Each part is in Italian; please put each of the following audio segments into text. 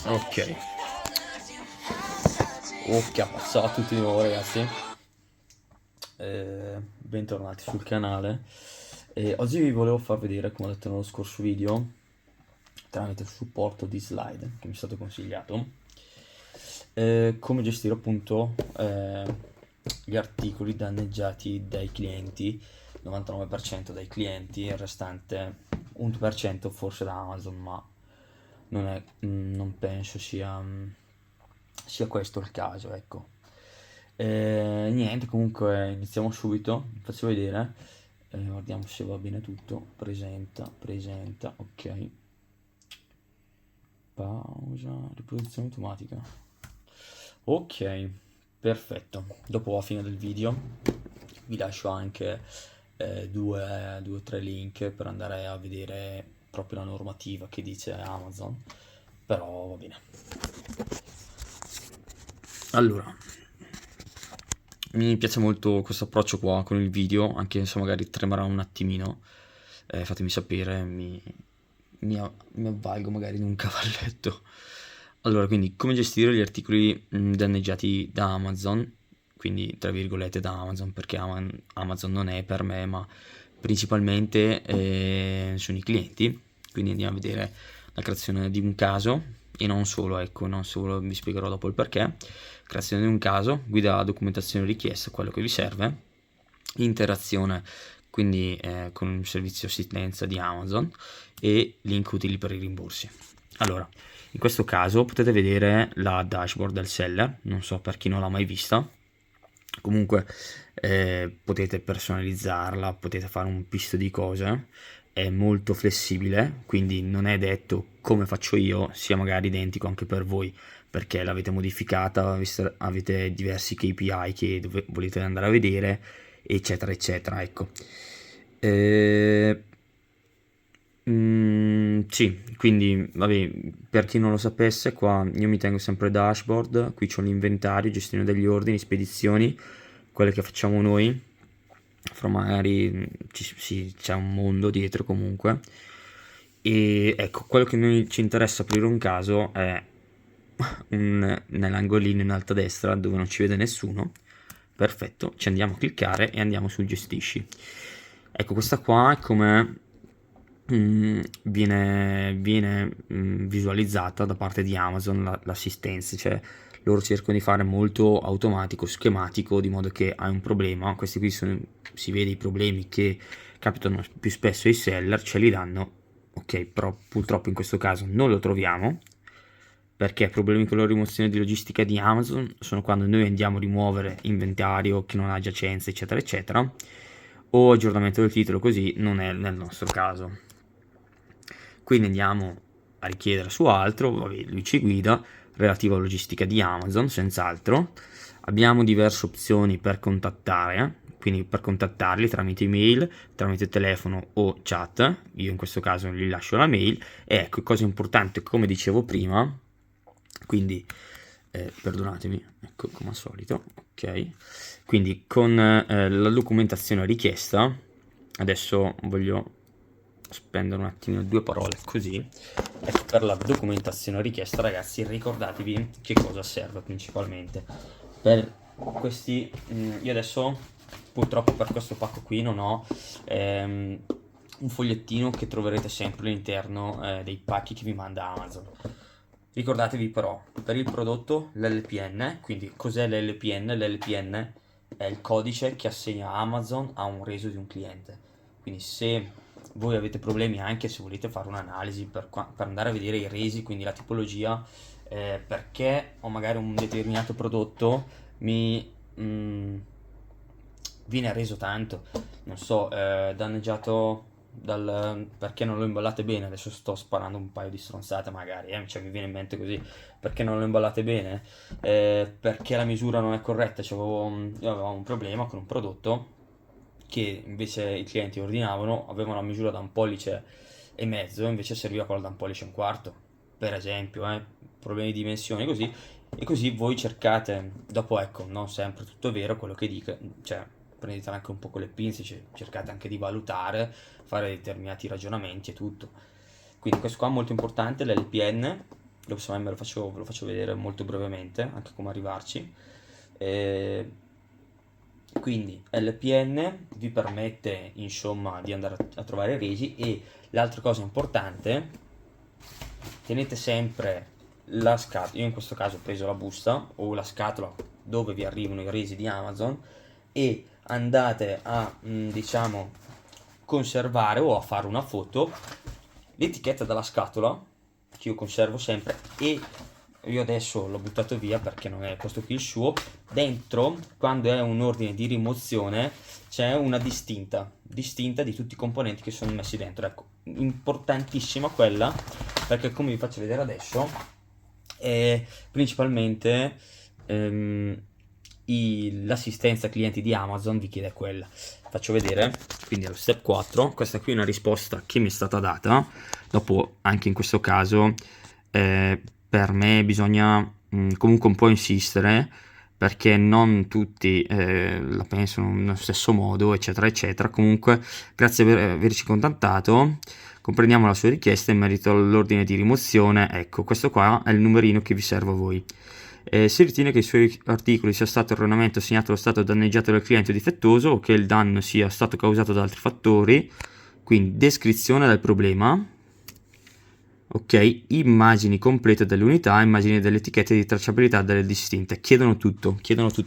Ok, ciao a tutti di nuovo ragazzi, bentornati sul canale. Oggi vi volevo far vedere, come ho detto nello scorso video, tramite il supporto di slide che mi è stato consigliato, come gestire appunto gli articoli danneggiati dai clienti, 99% dai clienti, il restante 1% forse da Amazon, ma non penso sia questo il caso, ecco. Niente, comunque iniziamo subito, vi faccio vedere, guardiamo se va bene tutto, presenta, ok, pausa, riproduzione automatica, ok, perfetto. Dopo la fine del video vi lascio anche due o tre link per andare a vedere proprio la normativa che dice Amazon, però va bene. Allora, mi piace molto questo approccio qua con il video, anche se magari tremerà un attimino, fatemi sapere, mi avvalgo magari di un cavalletto. Allora, quindi come gestire gli articoli danneggiati da Amazon, quindi tra virgolette da Amazon, perché Amazon non è per me, ma principalmente sono i clienti. Quindi andiamo a vedere la creazione di un caso e non solo, ecco, non solo, vi spiegherò dopo il perché. Creazione di un caso, guida documentazione richiesta, quello che vi serve, interazione quindi con il servizio assistenza di Amazon e link utili per i rimborsi. Allora, in questo caso potete vedere la dashboard del seller, non so per chi non l'ha mai vista, comunque potete personalizzarla, potete fare un pisto di cose, è molto flessibile, quindi non è detto come faccio io sia magari identico anche per voi, perché l'avete modificata, avete diversi KPI che volete andare a vedere, eccetera, eccetera, ecco. Eh, sì, quindi vabbè, per chi non lo sapesse, qua io mi tengo sempre dashboard, qui c'ho l'inventario, gestione degli ordini, spedizioni, quelle che facciamo noi, fra magari sì, c'è un mondo dietro comunque. E ecco, quello che noi ci interessa aprire un caso è nell'angolino in alto a destra dove non ci vede nessuno. Perfetto, ci andiamo a cliccare e andiamo su gestisci. Ecco, questa qua è come viene visualizzata da parte di Amazon l'assistenza, cioè loro cercano di fare molto automatico, schematico, di modo che hai un problema, questi qui si vede i problemi che capitano più spesso ai seller, ce li danno, ok, però purtroppo in questo caso non lo troviamo, perché problemi con la rimozione di logistica di Amazon sono quando noi andiamo a rimuovere inventario che non ha giacenza, eccetera, eccetera, o aggiornamento del titolo, così non è nel nostro caso. Quindi andiamo a richiedere su altro, vabbè, lui ci guida, relativo alla logistica di Amazon, senz'altro. Abbiamo diverse opzioni per contattare, quindi per contattarli tramite email, tramite telefono o chat. Io in questo caso gli lascio la mail. E ecco, cosa importante, come dicevo prima, quindi perdonatemi, ecco come al solito, ok. Quindi con la documentazione richiesta, adesso voglio spendere un attimino due parole così, ecco, per la documentazione richiesta ragazzi ricordatevi che cosa serve principalmente per questi. Io adesso purtroppo per questo pacco qui non ho un fogliettino che troverete sempre all'interno dei pacchi che vi manda Amazon. Ricordatevi però, per il prodotto l'LPN, quindi cos'è l'LPN? L'LPN è il codice che assegna Amazon a un reso di un cliente. Quindi se voi avete problemi, anche se volete fare un'analisi per andare a vedere i resi, quindi la tipologia, perché ho magari un determinato prodotto mi viene reso tanto, non so, danneggiato perché non lo imballate bene. Adesso sto sparando un paio di stronzate magari, cioè mi viene in mente così, perché non lo imballate bene, perché la misura non è corretta. Io avevo un problema con un prodotto che invece i clienti ordinavano, avevano la misura da 1,5 pollici, invece serviva quella da 1,4 pollici, per esempio, problemi di dimensioni così. E così voi cercate, dopo ecco, non sempre tutto vero quello che dico, cioè prendete anche un po' con le pinze, cioè, cercate anche di valutare, fare determinati ragionamenti e tutto. Quindi questo qua è molto importante, l'LPN, semmai ve lo faccio vedere molto brevemente, anche come arrivarci. Eh, quindi LPN vi permette insomma di andare a trovare i resi, e l'altra cosa importante, tenete sempre la scatola. Io in questo caso ho preso la busta o la scatola dove vi arrivano i resi di Amazon, e andate a diciamo conservare o a fare una foto l'etichetta della scatola, che io conservo sempre, e io adesso l'ho buttato via perché non è questo qui il suo. Dentro, quando è un ordine di rimozione, c'è una distinta di tutti i componenti che sono messi dentro. Ecco, importantissima quella, perché come vi faccio vedere adesso, principalmente l'assistenza clienti di Amazon vi chiede quella. Faccio vedere, quindi allo step 4, questa qui è una risposta che mi è stata data. Dopo, anche in questo caso, per me bisogna comunque un po' insistere, perché non tutti la pensano nello stesso modo, eccetera eccetera. Comunque, grazie per averci contattato, comprendiamo la sua richiesta in merito all'ordine di rimozione. Ecco, questo qua è il numerino che vi serve a voi. Si ritiene che i suoi articoli sia stato erroneamente assegnato allo stato danneggiato dal cliente o difettoso, o che il danno sia stato causato da altri fattori. Quindi descrizione del problema, ok, immagini complete delle unità, immagini delle etichette di tracciabilità delle distinte. Chiedono tutto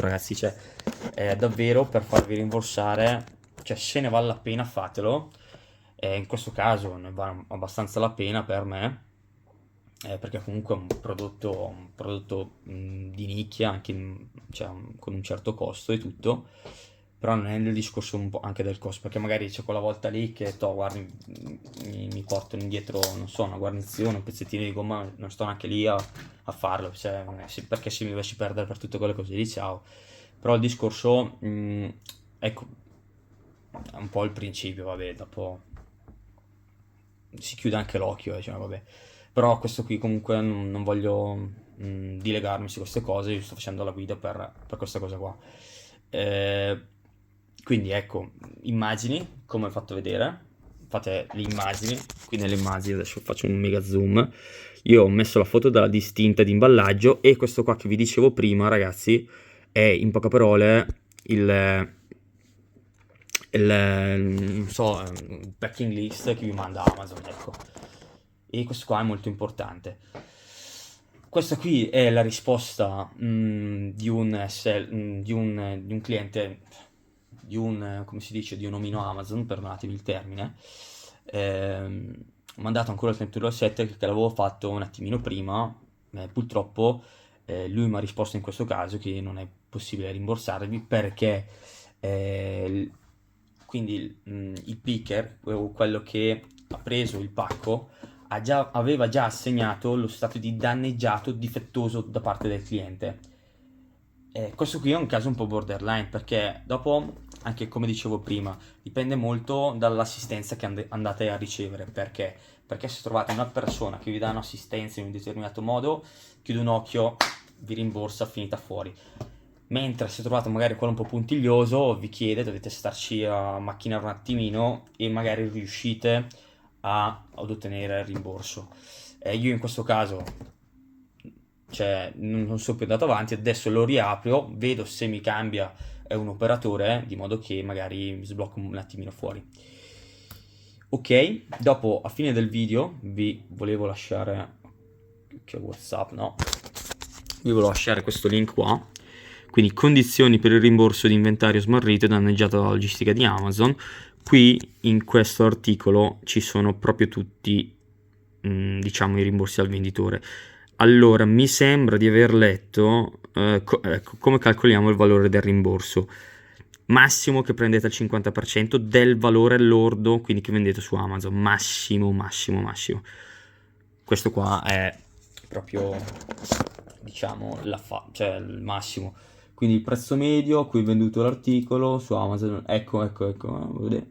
ragazzi, cioè davvero, per farvi rimborsare, cioè se ne vale la pena fatelo. In questo caso ne vale abbastanza la pena per me, perché comunque è un prodotto di nicchia, anche cioè, con un certo costo e tutto. Però non è nel discorso un po' anche del costo, perché magari c'è quella volta lì che guardi, mi portano indietro, non so, una guarnizione, un pezzettino di gomma, non sto neanche lì a farlo, cioè, perché se mi dovessi perdere per tutte quelle cose lì, ciao. Però il discorso, ecco, è un po' il principio, vabbè, dopo si chiude anche l'occhio, cioè, vabbè. Però questo qui comunque non voglio dilegarmi su queste cose, io sto facendo la guida per questa cosa qua. Quindi ecco, immagini, come ho fatto vedere, fate le immagini. Qui nelle immagini, adesso faccio un mega zoom, io ho messo la foto della distinta di imballaggio, e questo qua che vi dicevo prima ragazzi è, in poche parole, non so, il packing list che vi manda Amazon, ecco. E questo qua è molto importante. Questa qui è la risposta di un cliente, come si dice, di un omino Amazon, perdonatemi il termine, mandato ancora il 31/7, che l'avevo fatto un attimino prima. Purtroppo lui mi ha risposto in questo caso che non è possibile rimborsarvi, perché quindi il picker, o quello che ha preso il pacco, aveva già assegnato lo stato di danneggiato difettoso da parte del cliente. Questo qui è un caso un po' borderline, perché dopo, anche come dicevo prima, dipende molto dall'assistenza che andate a ricevere. Perché se trovate una persona che vi dà un'assistenza in un determinato modo, chiude un occhio, vi rimborsa, finita fuori. Mentre se trovate magari quello un po' puntiglioso, vi chiede, dovete starci a macchinare un attimino, e magari riuscite ad ottenere il rimborso. Io in questo caso, cioè, non sono più andato avanti, adesso lo riapro, vedo se mi cambia un operatore, di modo che magari mi sblocco un attimino fuori. Ok, dopo, a fine del video, vi volevo lasciare, che WhatsApp, no, vi volevo lasciare questo link qua. Quindi condizioni per il rimborso di inventario smarrito e danneggiato dalla logistica di Amazon. Qui in questo articolo ci sono proprio tutti diciamo i rimborsi al venditore. Allora, mi sembra di aver letto ecco, come calcoliamo il valore del rimborso. Massimo che prendete al 50% del valore lordo, quindi che vendete su Amazon. Massimo. Questo qua è proprio, diciamo, cioè il massimo. Quindi il prezzo medio a cui è venduto l'articolo su Amazon, ecco, vedete.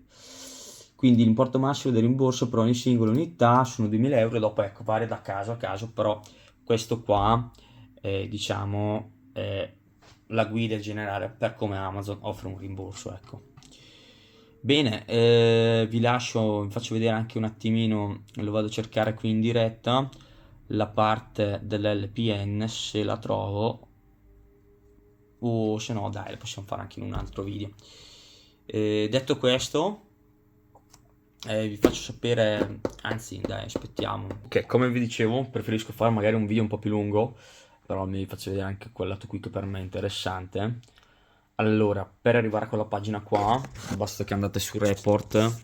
Quindi l'importo massimo del rimborso per ogni singola unità sono 2.000 euro, dopo ecco, varia da caso a caso, però questo qua è, diciamo, la guida generale per come Amazon offre un rimborso, ecco. Bene, vi lascio, vi faccio vedere anche un attimino, lo vado a cercare qui in diretta, la parte dell'LPN se la trovo, o se no dai, la possiamo fare anche in un altro video. Detto questo, vi faccio sapere, anzi dai, aspettiamo. Ok, come vi dicevo, preferisco fare magari un video un po' più lungo, però vi faccio vedere anche quel lato qui che per me è interessante. Allora, per arrivare a quella pagina qua, basta che andate su report,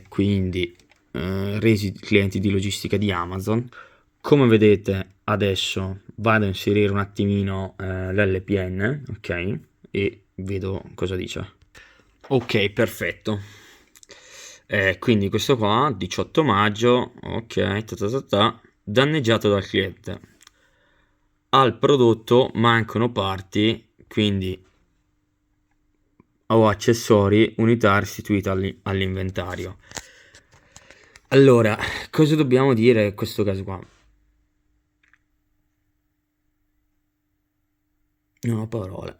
quindi resi clienti di logistica di Amazon. Come vedete adesso vado a inserire un attimino l'LPN, ok? E vedo cosa dice. Ok, perfetto. Quindi questo qua, 18 maggio, ok, danneggiato dal cliente. Al prodotto mancano parti, quindi o accessori, unità restituite all'inventario. Allora, cosa dobbiamo dire in questo caso qua? Non ho parole.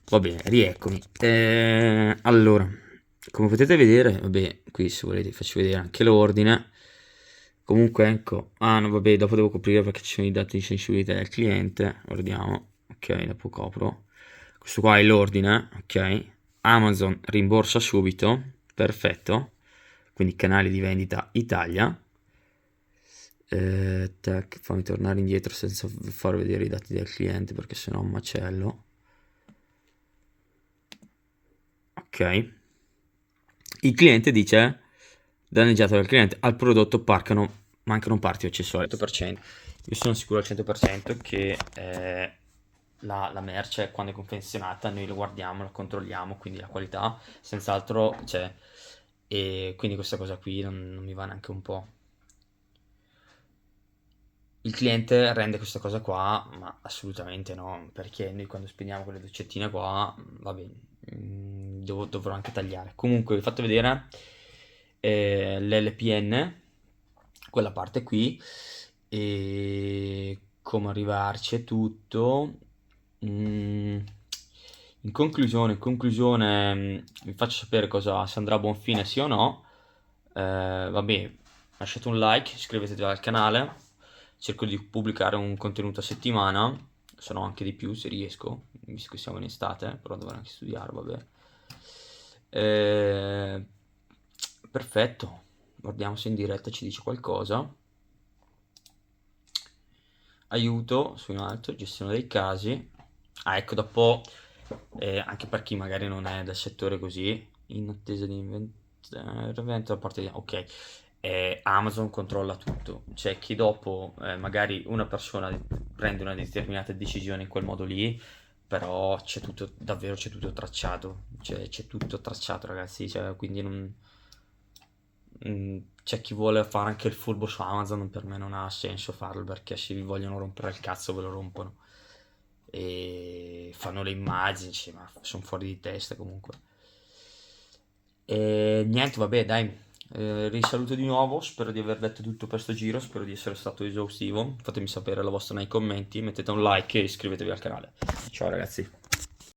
Va bene, rieccomi. Allora, come potete vedere, vabbè, qui se volete vi faccio vedere anche l'ordine. Comunque, ecco, no, vabbè, dopo devo coprire perché ci sono i dati di sensibilità del cliente. Guardiamo, ok, dopo copro. Questo qua è l'ordine, ok. Amazon rimborsa subito, perfetto. Quindi canali di vendita Italia. Tac, fammi tornare indietro senza far vedere i dati del cliente perché sennò è un macello. Ok. Il cliente dice danneggiato dal cliente, al prodotto mancano parti o accessori. 100%. Io sono sicuro al 100% che la merce quando è confezionata noi lo guardiamo, lo controlliamo, quindi la qualità senz'altro c'è, e quindi questa cosa qui non mi va neanche un po'. Il cliente rende questa cosa qua, ma assolutamente no, perché noi quando spendiamo quelle doccettine qua, va bene, dovrò anche tagliare. Comunque vi ho fatto vedere l'LPN, quella parte qui, e come arrivarci e tutto. In conclusione, vi faccio sapere se andrà a buon fine, sì o no. Vabbè, lasciate un like, iscrivetevi al canale, cerco di pubblicare un contenuto a settimana, sono anche di più se riesco, visto che siamo in estate, però dovrò anche studiare, vabbè. Perfetto, guardiamo se in diretta ci dice qualcosa. Aiuto su in alto, gestione dei casi. Ecco, dopo, anche per chi magari non è del settore così, in attesa di intervento da parte di... Ok, Amazon controlla tutto. Cioè che dopo magari una persona prende una determinata decisione in quel modo lì, però c'è tutto, davvero c'è tutto tracciato. Cioè, c'è tutto tracciato, ragazzi. Cioè, quindi non... c'è chi vuole fare anche il furbo su Amazon, per me non ha senso farlo perché se vi vogliono rompere il cazzo ve lo rompono e fanno le immagini, ma sono fuori di testa comunque. E niente, vabbè, dai, risaluto di nuovo, spero di aver detto tutto per sto giro, spero di essere stato esaustivo. Fatemi sapere la vostra nei commenti, mettete un like e iscrivetevi al canale. Ciao ragazzi.